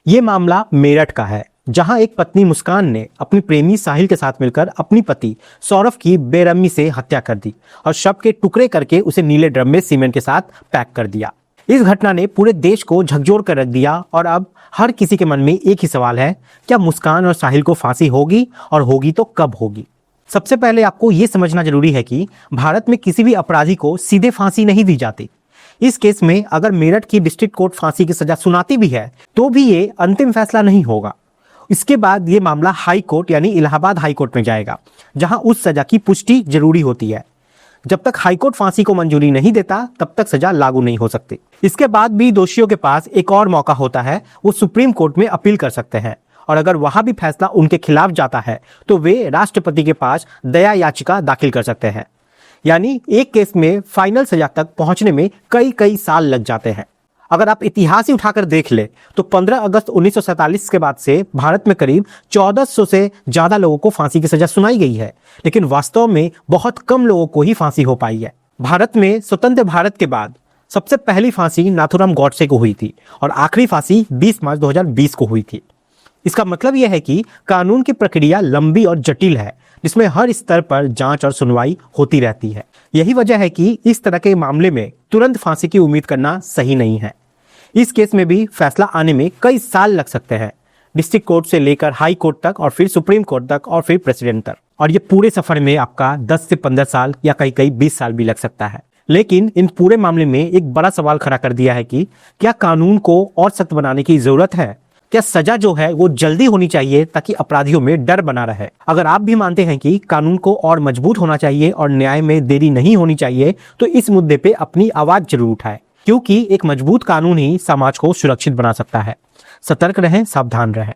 ये मामला मेरठ का है, जहां एक पत्नी मुस्कान ने अपने प्रेमी साहिल के साथ मिलकर अपनी पति सौरभ की बेरहमी से हत्या कर दी और शव के टुकड़े करके उसे नीले ड्रम में सीमेंट के साथ पैक कर दिया। इस घटना ने पूरे देश को झकझोर कर रख दिया और अब हर किसी के मन में एक ही सवाल है, क्या मुस्कान और साहिल को फांसी होगी और होगी तो कब होगी? सबसे पहले आपको यह समझना जरूरी है कि भारत में किसी भी अपराधी को सीधे फांसी नहीं दी जाती। इस केस में अगर मेरठ की डिस्ट्रिक्ट कोर्ट फांसी की सजा सुनाती भी है तो भी ये अंतिम फैसला नहीं होगा। इसके बाद ये मामला हाई कोर्ट यानी इलाहाबाद हाई कोर्ट में जाएगा, जहां उस सजा की पुष्टि जरूरी होती है। जब तक हाई कोर्ट फांसी को मंजूरी नहीं देता तब तक सजा लागू नहीं हो सकती। इसके बाद भी दोषियों के पास एक और मौका होता है, वो सुप्रीम कोर्ट में अपील कर सकते हैं और अगर वहां भी फैसला उनके खिलाफ जाता है तो वे राष्ट्रपति के पास दया याचिका दाखिल कर सकते हैं। यानी एक केस में फाइनल सजा तक पहुंचने में कई साल लग जाते हैं। अगर आप इतिहास ही उठाकर देख ले तो 15 अगस्त 1947 के बाद से भारत में करीब 1400 से ज्यादा लोगों को फांसी की सजा सुनाई गई है, लेकिन वास्तव में बहुत कम लोगों को ही फांसी हो पाई है। भारत में स्वतंत्र भारत के बाद सबसे पहली फांसी नाथूराम गॉडसे को हुई थी और आखिरी फांसी 20 मार्च 2020 को हुई थी। इसका मतलब यह है कि कानून की प्रक्रिया लंबी और जटिल है, जिसमें हर स्तर पर जांच और सुनवाई होती रहती है। यही वजह है कि इस तरह के मामले में तुरंत फांसी की उम्मीद करना सही नहीं है। इस केस में भी फैसला आने में कई साल लग सकते हैं, डिस्ट्रिक्ट कोर्ट से लेकर हाई कोर्ट तक और फिर सुप्रीम कोर्ट तक और फिर प्रेसिडेंट तक। और ये पूरे सफर में आपका 10 से 15 साल या कई 20 साल भी लग सकता है। लेकिन इन पूरे मामले में एक बड़ा सवाल खड़ा कर दिया है कि क्या कानून को और सख्त बनाने की जरूरत है? क्या सजा जो है वो जल्दी होनी चाहिए ताकि अपराधियों में डर बना रहे? अगर आप भी मानते हैं कि कानून को और मजबूत होना चाहिए और न्याय में देरी नहीं होनी चाहिए तो इस मुद्दे पे अपनी आवाज जरूर उठाएं, क्योंकि एक मजबूत कानून ही समाज को सुरक्षित बना सकता है। सतर्क रहें, सावधान रहें।